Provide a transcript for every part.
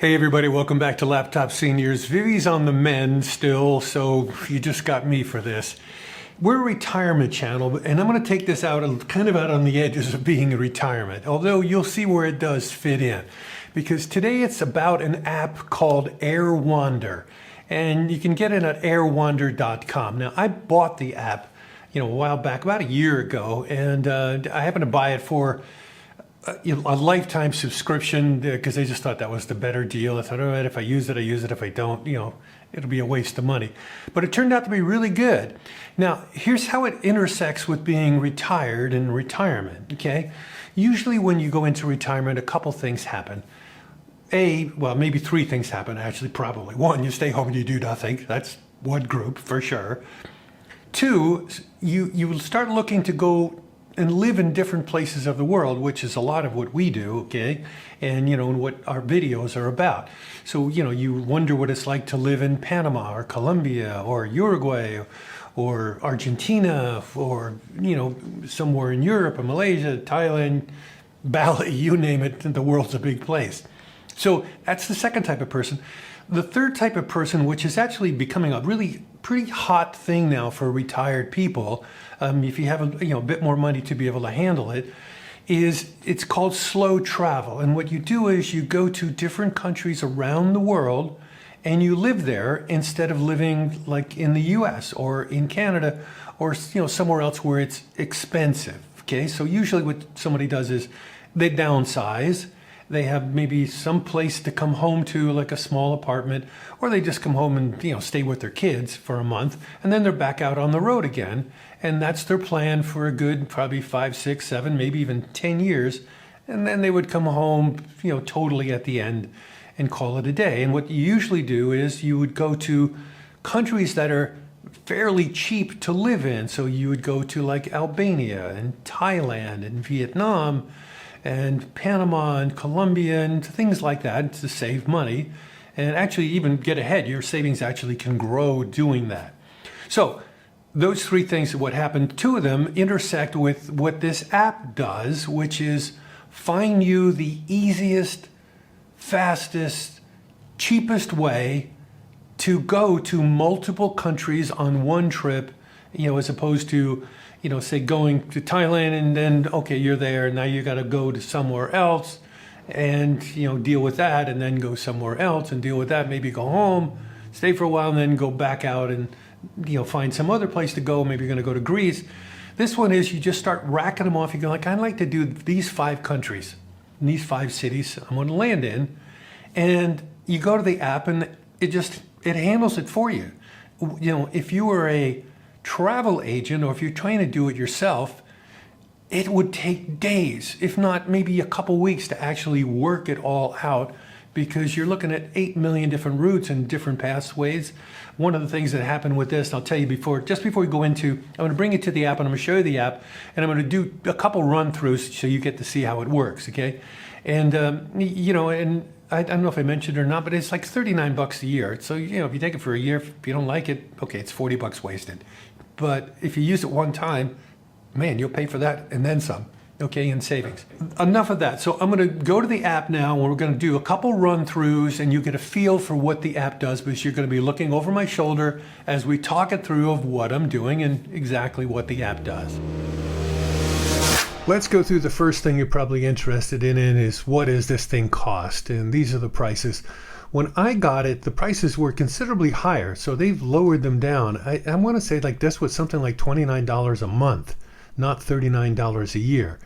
Hey everybody, welcome back to Laptop Seniors. Vivi's on the mend still, so you just got me for this. We're a retirement channel, and I'm going to take this out kind of out on the edges of being a retirement, although you'll see where it does fit in. Because today it's about an app called AirWander, and you can get it at airwander.com. Now, I bought the app, a while back, about a year ago, and I happened to buy it for a lifetime subscription because I just thought that was the better deal. I thought, all right, if I use it, I use it. If I don't, it'll be a waste of money. But it turned out to be really good. Now, here's how it intersects with being retired and retirement, okay? Usually when you go into retirement, a couple things happen. Well, maybe three things happen, actually, probably. One, you stay home and you do nothing. That's one group for sure. Two, you will start looking to go and live in different places of the world, which is a lot of what we do, okay? And, what our videos are about. So, you wonder what it's like to live in Panama or Colombia or Uruguay or Argentina or, somewhere in Europe or Malaysia, Thailand, Bali, you name it, the world's a big place. So that's the second type of person. The third type of person, which is actually becoming a really pretty hot thing now for retired people, if you have a bit more money to be able to handle it, it's called slow travel. And what you do is you go to different countries around the world and you live there instead of living like in the US or in Canada or somewhere else where it's expensive. Okay, so usually what somebody does is they downsize. They have maybe some place to come home to, like a small apartment, or they just come home and stay with their kids for a month, and then they're back out on the road again. And that's their plan for a good probably 5, 6, 7, maybe even 10 years. And then they would come home, totally at the end and call it a day. And what you usually do is you would go to countries that are fairly cheap to live in. So you would go to like Albania and Thailand and Vietnam and Panama and Colombia and things like that to save money and actually even get ahead. Your savings actually can grow doing that. So those three things, what happened, two of them intersect with what this app does, which is find you the easiest, fastest, cheapest way to go to multiple countries on one trip, as opposed to say going to Thailand and then, okay, you're there. Now you got to go to somewhere else and, deal with that and then go somewhere else and deal with that. Maybe go home, stay for a while and then go back out and, find some other place to go. Maybe you're going to go to Greece. This one is you just start racking them off. You go like, I'd like to do these 5 countries, these 5 cities I'm going to land in. And you go to the app and it handles it for you. If you were a travel agent or if you're trying to do it yourself, it would take days, if not maybe a couple weeks to actually work it all out because you're looking at 8 million different routes and different pathways. One of the things that happened with this, and I'll tell you just before we go into, I'm going to bring you to the app and I'm going to show you the app and I'm going to do a couple run-throughs so you get to see how it works, okay? And, and I don't know if I mentioned it or not, but it's like $39 a year. So, if you take it for a year, if you don't like it, okay, it's $40 wasted. But if you use it one time, man, you'll pay for that and then some, okay, in savings. Enough of that. So I'm going to go to the app now and we're going to do a couple run-throughs and you get a feel for what the app does because you're going to be looking over my shoulder as we talk it through of what I'm doing and exactly what the app does. Let's go through the first thing you're probably interested in is what does this thing cost? And these are the prices. When I got it, the prices were considerably higher, so they've lowered them down. I want to say like this was something like $29 a month, not $39 a year.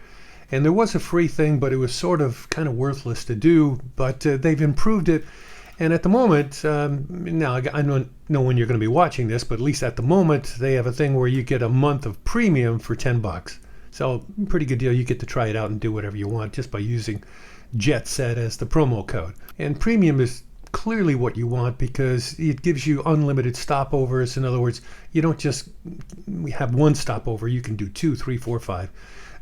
And there was a free thing, but it was sort of kind of worthless to do, but they've improved it. And at the moment, now I don't know when you're going to be watching this, but at least at the moment, they have a thing where you get a month of premium for $10. So pretty good deal. You get to try it out and do whatever you want just by using JetSet as the promo code. And premium is clearly what you want because it gives you unlimited stopovers. In other words, you don't just have one stopover. You can do 2, 3, 4, 5,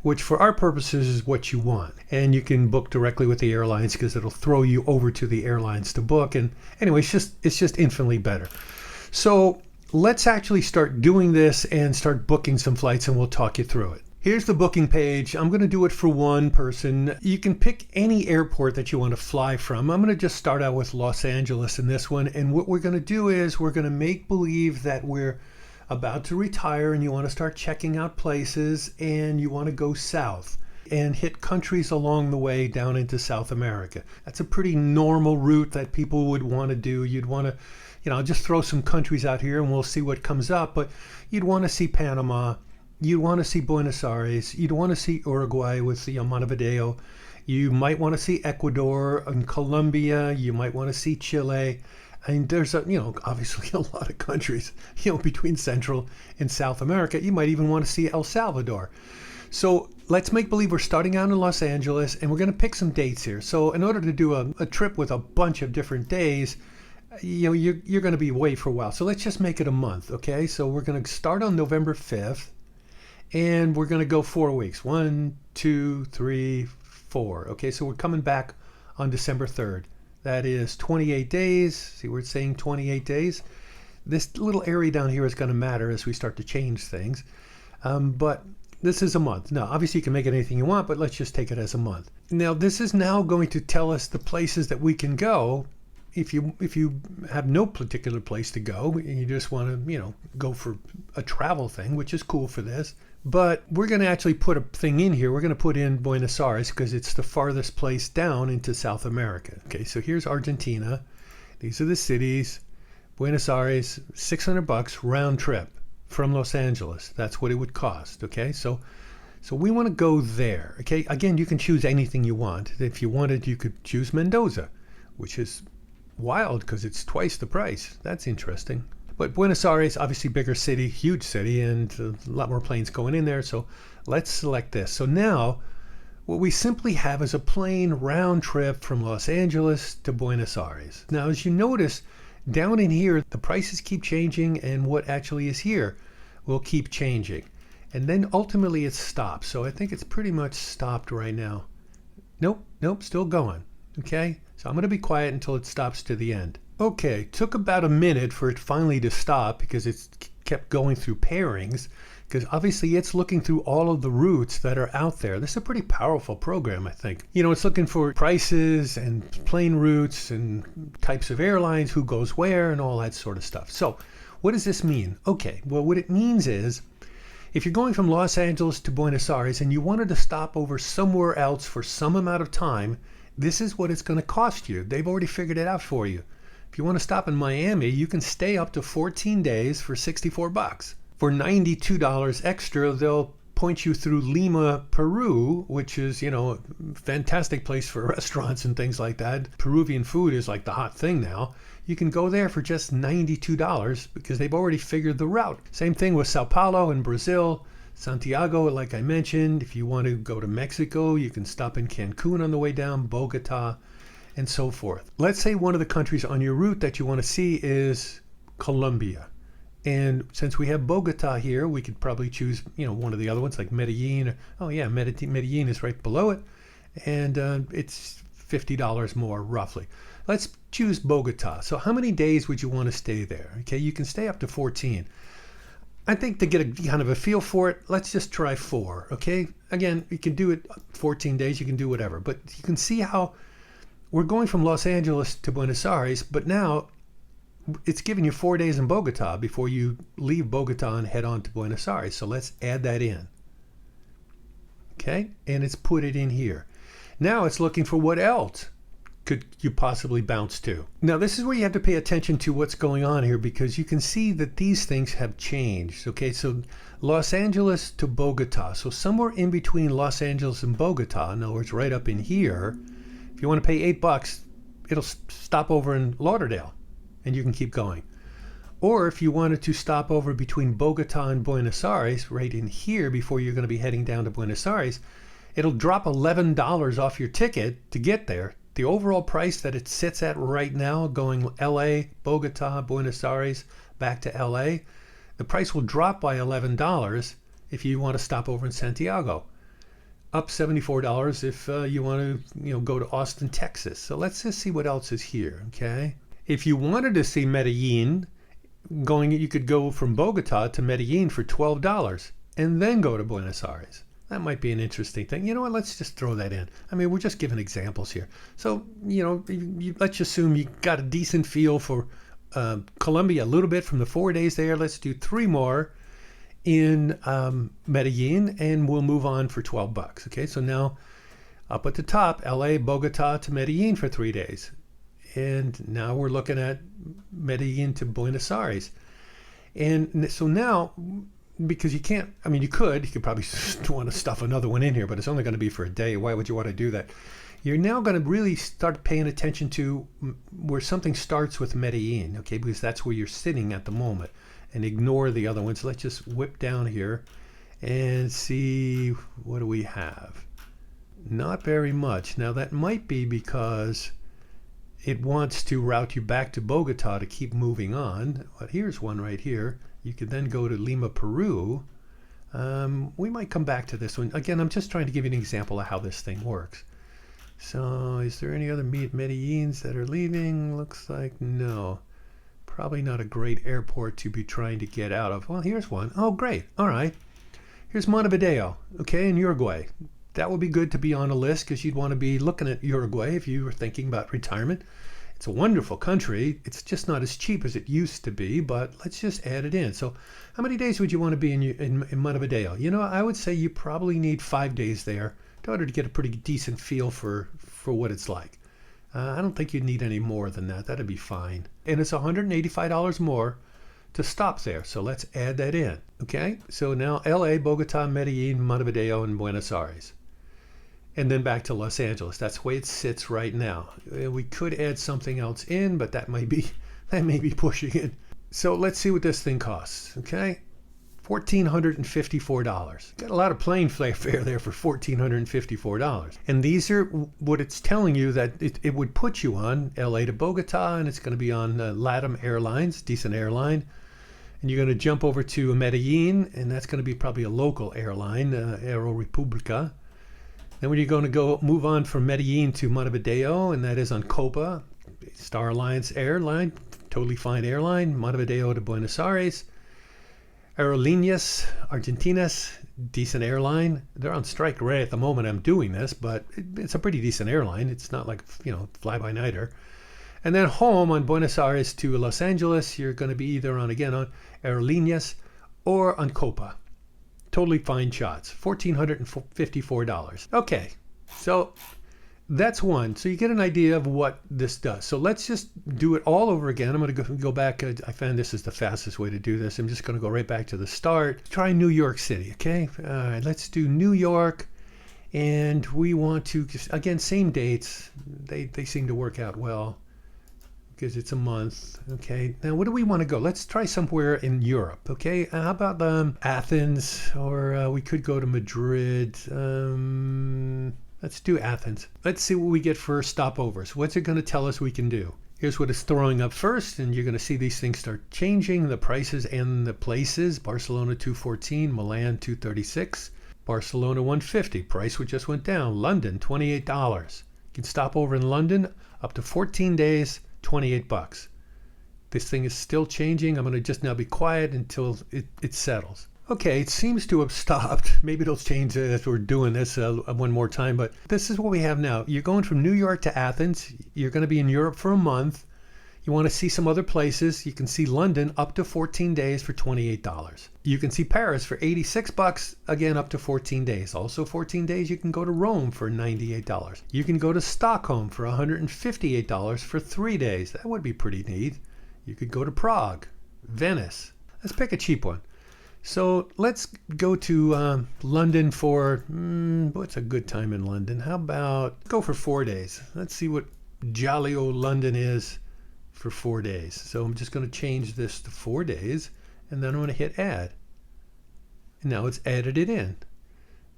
which for our purposes is what you want. And you can book directly with the airlines because it'll throw you over to the airlines to book. And anyway, it's just infinitely better. So let's actually start doing this and start booking some flights and we'll talk you through it. Here's the booking page. I'm going to do it for one person. You can pick any airport that you want to fly from. I'm going to just start out with Los Angeles in this one. And what we're going to do is we're going to make believe that we're about to retire and you want to start checking out places and you want to go south and hit countries along the way down into South America. That's a pretty normal route that people would want to do. You'd want to, I'll just throw some countries out here and we'll see what comes up. But you'd want to see Panama. You'd want to see Buenos Aires. You'd want to see Uruguay with Montevideo. You might want to see Ecuador and Colombia. You might want to see Chile. And there's obviously a lot of countries, between Central and South America. You might even want to see El Salvador. So let's make believe we're starting out in Los Angeles and we're going to pick some dates here. So in order to do a trip with a bunch of different days, you're going to be away for a while. So let's just make it a month, okay? So we're going to start on November 5th. And we're going to go 4 weeks. 1, 2, 3, 4. Okay, so we're coming back on December 3rd. That is 28 days. See, we're saying 28 days. This little area down here is going to matter as we start to change things. But this is a month. Now, obviously you can make it anything you want, but let's just take it as a month. Now, this is now going to tell us the places that we can go. If you have no particular place to go and you just want to, go for a travel thing, which is cool for this. But we're going to actually put a thing in here. We're going to put in Buenos Aires because it's the farthest place down into South America. Okay, so here's Argentina. These are the cities. Buenos Aires, $600 round trip from Los Angeles. That's what it would cost. Okay, so we want to go there. Okay, again, you can choose anything you want. If you wanted, you could choose Mendoza, which is wild because it's twice the price. That's interesting. But Buenos Aires, obviously bigger city, huge city, and a lot more planes going in there. So let's select this. So now what we simply have is a plane round trip from Los Angeles to Buenos Aires. Now, as you notice, down in here, the prices keep changing and what actually is here will keep changing. And then ultimately it stops. So I think it's pretty much stopped right now. Nope, still going. Okay, so I'm going to be quiet until it stops to the end. Okay, took about a minute for it finally to stop because it kept going through pairings, because obviously it's looking through all of the routes that are out there. This is a pretty powerful program, I think. It's looking for prices and plane routes and types of airlines, who goes where, and all that sort of stuff. So what does this mean? Okay, well, what it means is if you're going from Los Angeles to Buenos Aires and you wanted to stop over somewhere else for some amount of time, this is what it's going to cost you. They've already figured it out for you. If you want to stop in Miami, you can stay up to 14 days for $64. For $92 extra, they'll point you through Lima, Peru, which is, a fantastic place for restaurants and things like that. Peruvian food is like the hot thing now. You can go there for just $92 because they've already figured the route. Same thing with Sao Paulo in Brazil. Santiago, like I mentioned. If you want to go to Mexico, you can stop in Cancun on the way down, Bogota, and so forth. Let's say one of the countries on your route that you want to see is Colombia. And since we have Bogota here, we could probably choose, one of the other ones like Medellin. Medellin is right below it. And it's $50 more roughly. Let's choose Bogota. So how many days would you want to stay there? Okay, you can stay up to 14. I think to get a kind of a feel for it, let's just try 4. Okay, again, you can do it 14 days, you can do whatever. But you can see how we're going from Los Angeles to Buenos Aires, but now it's giving you 4 days in Bogota before you leave Bogota and head on to Buenos Aires. So let's add that in. Okay, and it's put it in here. Now it's looking for what else could you possibly bounce to. Now this is where you have to pay attention to what's going on here, because you can see that these things have changed. Okay, so Los Angeles to Bogota. So somewhere in between Los Angeles and Bogota, in other words, right up in here, if you want to pay $8, it'll stop over in Lauderdale and you can keep going. Or if you wanted to stop over between Bogota and Buenos Aires, right in here before you're going to be heading down to Buenos Aires, it'll drop $11 off your ticket to get there. The overall price that it sits at right now, going LA, Bogota, Buenos Aires, back to LA, the price will drop by $11 if you want to stop over in Santiago. Up $74 if you want to go to Austin, Texas. So let's just see what else is here, okay? If you wanted to see Medellin, you could go from Bogota to Medellin for $12 and then go to Buenos Aires. That might be an interesting thing. You know what? Let's just throw that in. I mean, we're just giving examples here. So, let's assume you got a decent feel for Colombia a little bit from the 4 days there. Let's do 3 more in Medellin, and we'll move on for $12. Okay, so now up at the top, LA, Bogota to Medellin for 3 days. And now we're looking at Medellin to Buenos Aires. And so now, because you can't, I mean, you could probably want to stuff another one in here, but it's only going to be for a day. Why would you want to do that? You're now going to really start paying attention to where something starts with Medellin, okay, because that's where you're sitting at the moment, and ignore the other ones. Let's just whip down here and see, what do we have? Not very much. Now that might be because it wants to route you back to Bogota to keep moving on. But here's one right here. You could then go to Lima, Peru. We might come back to this one. Again, I'm just trying to give you an example of how this thing works. So is there any other Medellins that are leaving? Looks like no. Probably not a great airport to be trying to get out of. Well, here's one. Oh, great. All right. Here's Montevideo, okay, in Uruguay. That would be good to be on a list because you'd want to be looking at Uruguay if you were thinking about retirement. It's a wonderful country. It's just not as cheap as it used to be, but let's just add it in. So how many days would you want to be in Montevideo? I would say you probably need 5 days there in order to get a pretty decent feel for what it's like. I don't think you'd need any more than that. That'd be fine. And it's $185 more to stop there. So let's add that in. Okay? So now LA, Bogota, Medellin, Montevideo, and Buenos Aires. And then back to Los Angeles. That's the way it sits right now. We could add something else in, but that may be pushing it. So let's see what this thing costs. Okay? $1,454. Got a lot of plane fare there for $1,454. And these are what it's telling you that it would put you on, LA to Bogota, and it's going to be on LATAM Airlines, decent airline. And you're going to jump over to Medellin, and that's going to be probably a local airline, Aero República. Then you're going to move on from Medellin to Montevideo, and that is on Copa, Star Alliance airline, totally fine airline, Montevideo to Buenos Aires. Aerolíneas Argentinas, decent airline. They're on strike right at the moment I'm doing this, but it's a pretty decent airline. It's not like, fly-by-nighter. And then home on Buenos Aires to Los Angeles, you're going to be either on Aerolíneas or on Copa. Totally fine shots. $1,454. Okay, so that's one. So you get an idea of what this does. So let's just do it all over again. I'm going to go back. I found this is the fastest way to do this. I'm just going to go right back to the start. Try New York City, okay? All right, let's do New York. And we want to, again, same dates. They seem to work out well because it's a month. Okay, now where do we want to go? Let's try somewhere in Europe, okay? How about Athens, or we could go to Madrid. Let's do Athens. Let's see what we get for stopovers. What's it going to tell us we can do? Here's what it's throwing up first, and you're going to see these things start changing, the prices and the places. Barcelona $214, Milan $236, Barcelona $150. Price just went down. London $28. You can stop over in London up to 14 days, $28. This thing is still changing. I'm going to just now be quiet until it settles. Okay, it seems to have stopped. Maybe it'll change as we're doing this one more time, but this is what we have now. You're going from New York to Athens. You're going to be in Europe for a month. You want to see some other places. You can see London up to 14 days for $28. You can see Paris for $86, again up to 14 days. Also 14 days, you can go to Rome for $98. You can go to Stockholm for $158 for 3 days. That would be pretty neat. You could go to Prague, Venice. Let's pick a cheap one. So let's go to London for, what's a good time in London? How about go for 4 days? Let's see what jolly old London is for 4 days. So I'm just going to change this to 4 days, and then I'm going to hit add. And now it's added it in.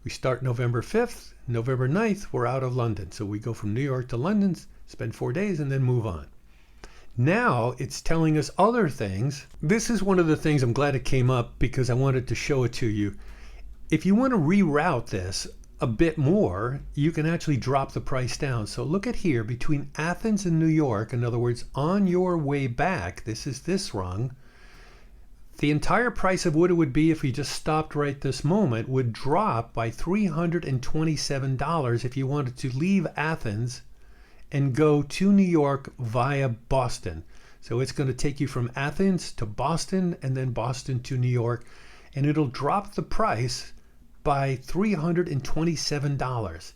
We start November 5th, November 9th, we're out of London. So we go from New York to London, spend 4 days, and then move on. Now it's telling us other things. This is one of the things I'm glad it came up because I wanted to show it to you. If you want to reroute this a bit more, you can actually drop the price down. So look at here, between Athens and New York, in other words, on your way back, this is this rung, The entire price of what it would be if you just stopped right this moment would drop by $327 if you wanted to leave Athens and go to New York via Boston. So it's going to take you from Athens to Boston and then Boston to New York, and it'll drop the price by $327.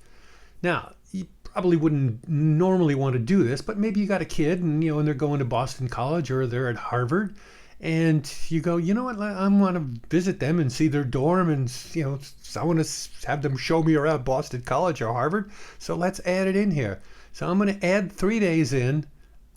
Now, you probably wouldn't normally want to do this, but maybe you got a kid and and they're going to Boston College or they're at Harvard, and you go, you know what, I want to visit them and see their dorm, and I want to have them show me around Boston College or Harvard, so let's add it in here. So I'm going to add 3 days in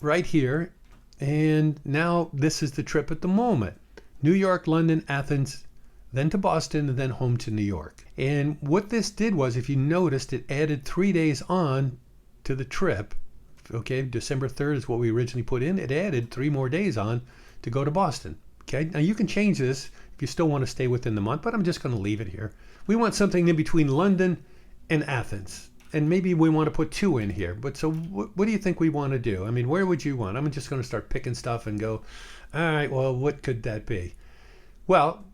right here, and now this is the trip at the moment. New York, London, Athens, then to Boston, and then home to New York. And what this did was, if you noticed, it added 3 days on to the trip. Okay, December 3rd is what we originally put in. It added 3 more days on to go to Boston. Okay, now you can change this if you still want to stay within the month, but I'm just going to leave it here. We want something in between London and Athens. And maybe we want to put 2 in here. But so what do you think we want to do? I mean, where would you want? I'm just going to start picking stuff and go, all right, well, what could that be? Well,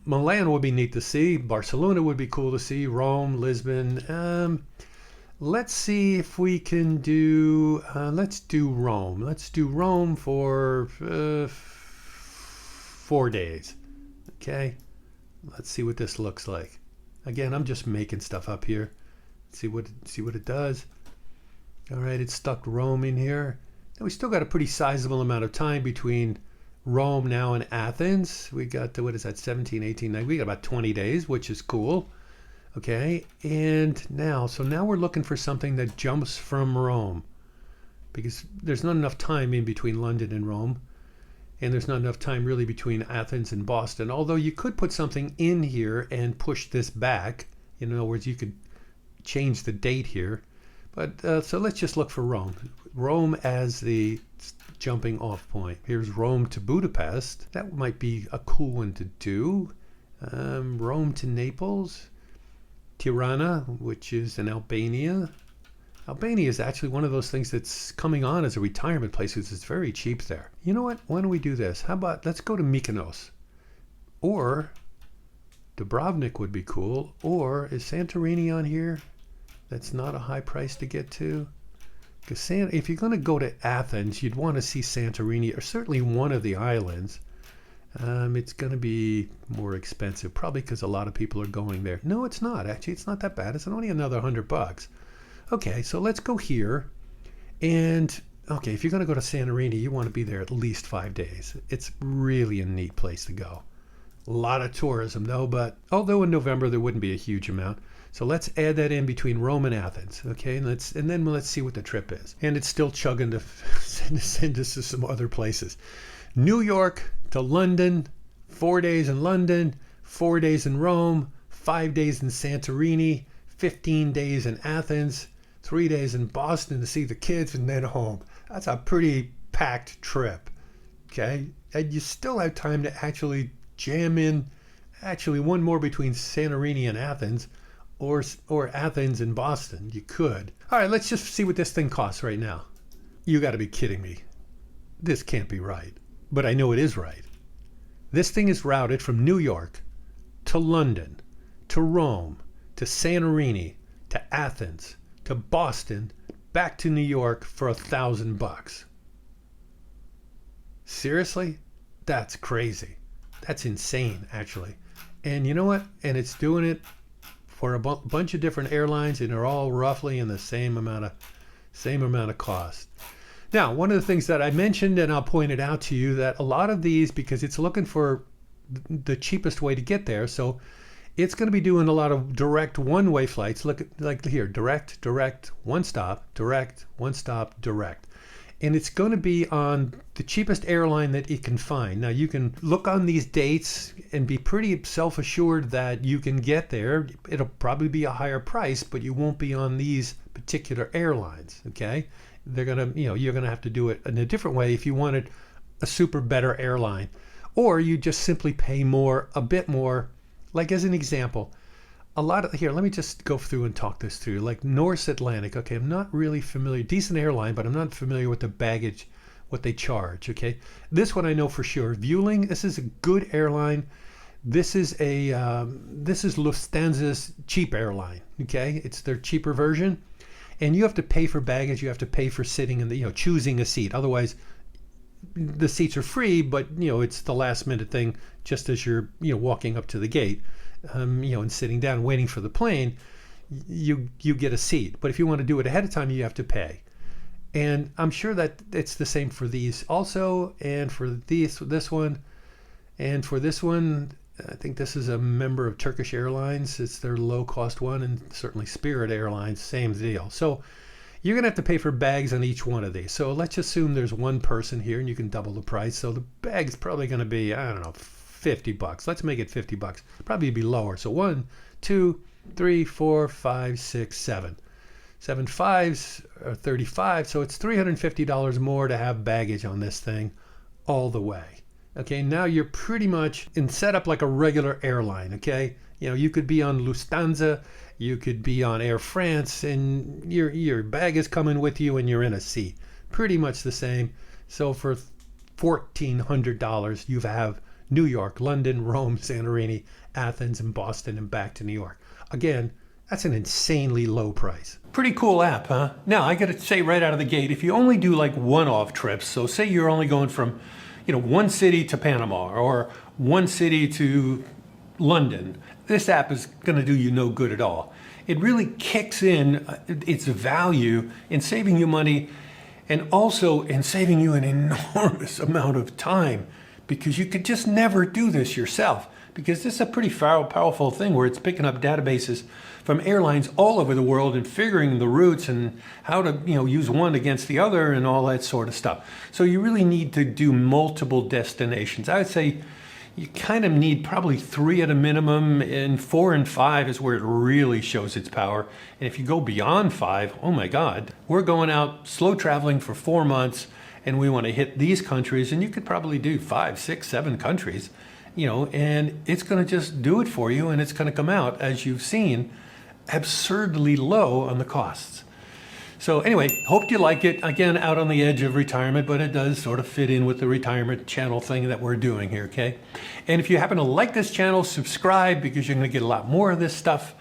Milan would be neat to see. Barcelona would be cool to see. Rome, Lisbon. Let's see if we can do, let's do Rome. Let's do Rome for 4 days. Okay. Let's see what this looks like. Again, I'm just making stuff up here. See what it does. All right, it stuck Rome in here. Now we still got a pretty sizable amount of time between Rome now and Athens. We got, what is that, 17, 18, 19. We got about 20 days, which is cool. Okay, and now we're looking for something that jumps from Rome, because there's not enough time in between London and Rome, and there's not enough time really between Athens and Boston, although you could put something in here and push this back. In other words, you could change the date here. But so let's just look for Rome. Rome as the jumping off point. Here's Rome to Budapest. That might be a cool one to do. Rome to Naples. Tirana, which is in Albania. Albania is actually one of those things that's coming on as a retirement place because it's very cheap there. You know what? Why don't we do this? How about let's go to Mykonos. Or Dubrovnik would be cool. Or is Santorini on here? That's not a high price to get to. Because if you're going to go to Athens, you'd want to see Santorini, or certainly one of the islands. It's going to be more expensive, probably because a lot of people are going there. No, it's not. Actually, it's not that bad. It's only another $100. Okay, so let's go here. And, okay, if you're going to go to Santorini, you want to be there at least 5 days. It's really a neat place to go. A lot of tourism, though, but although in November there wouldn't be a huge amount. So let's add that in between Rome and Athens, okay? And then let's see what the trip is. And it's still chugging to send us to some other places. New York to London, 4 days in London, 4 days in Rome, 5 days in Santorini, 15 days in Athens, 3 days in Boston to see the kids, and then home. That's a pretty packed trip, okay? And you still have time to actually jam in one more between Santorini and Athens, or Athens and Boston. You could. All right, let's just see what this thing costs right now. You got to be kidding me. This can't be right. But I know it is right. This thing is routed from New York to London, to Rome, to Santorini, to Athens, to Boston, back to New York for $1,000. Seriously? That's crazy. That's insane, actually. And you know what? And it's doing it for a bunch of different airlines, and they're all roughly in the same amount of cost. Now, one of the things that I mentioned, and I'll point it out to you, that a lot of these, because it's looking for the cheapest way to get there, so it's going to be doing a lot of direct one-way flights. Look at, like here, direct, one stop, direct, one stop, direct. And it's going to be on the cheapest airline that it can find. Now, you can look on these dates and be pretty self-assured that you can get there. It'll probably be a higher price, but you won't be on these particular airlines, okay? They're going to, you're going to have to do it in a different way if you wanted a super better airline. Or you just simply pay more, a bit more. Like as an example, here, let me just go through and talk this through. Like Norse Atlantic, okay, I'm not really familiar, decent airline, but I'm not familiar with what what they charge, okay? This one I know for sure. Vueling, this is a good airline. This is Lufthansa's cheap airline, okay? It's their cheaper version. And you have to pay for baggage, you have to pay for sitting in the, choosing a seat. Otherwise, the seats are free, but, it's the last minute thing just as you're, walking up to the gate, and sitting down waiting for the plane, you get a seat. But if you want to do it ahead of time, you have to pay. And I'm sure that it's the same for these also, and for this one, and for this one, I think this is a member of Turkish Airlines. It's their low-cost one, and certainly Spirit Airlines, same deal. So you're going to have to pay for bags on each one of these. So let's assume there's one person here, and you can double the price. So the bag's probably going to be, I don't know, $50. Let's make it $50. Probably be lower. So 1, 2, 3, 4, 5, 6, 7. 7 fives are 35, so it's $350 more to have baggage on this thing all the way. Okay, now you're pretty much in setup like a regular airline, okay? You could be on Lufthansa, you could be on Air France, and your bag is coming with you and you're in a seat. Pretty much the same. So for $1,400, you have New York, London, Rome, Santorini, Athens, and Boston, and back to New York. Again, that's an insanely low price. Pretty cool app, huh? Now, I got to say right out of the gate, if you only do like one-off trips, so say you're only going from, one city to Panama or one city to London, this app is going to do you no good at all. It really kicks in its value in saving you money and also in saving you an enormous amount of time, because you could just never do this yourself. Because this is a pretty powerful thing where it's picking up databases from airlines all over the world and figuring the routes and how to use one against the other and all that sort of stuff. So you really need to do multiple destinations. I would say you kind of need probably 3 at a minimum, and 4 and 5 is where it really shows its power. And if you go beyond 5, oh my God, we're going out slow traveling for 4 months and we want to hit these countries, and you could probably do 5, 6, 7 countries. And it's going to just do it for you, and it's going to come out, as you've seen, absurdly low on the costs. So anyway, hope you like it. Again, out on the edge of retirement, but it does sort of fit in with the retirement channel thing that we're doing here, okay? And if you happen to like this channel, subscribe, because you're going to get a lot more of this stuff,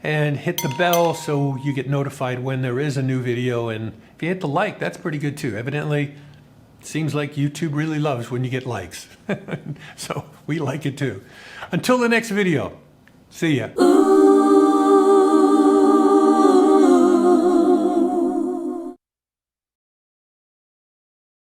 and hit the bell so you get notified when there is a new video. And if you hit the like, that's pretty good too. Evidently, seems like YouTube really loves when you get likes. So we like it too. Until the next video, see ya. Ooh.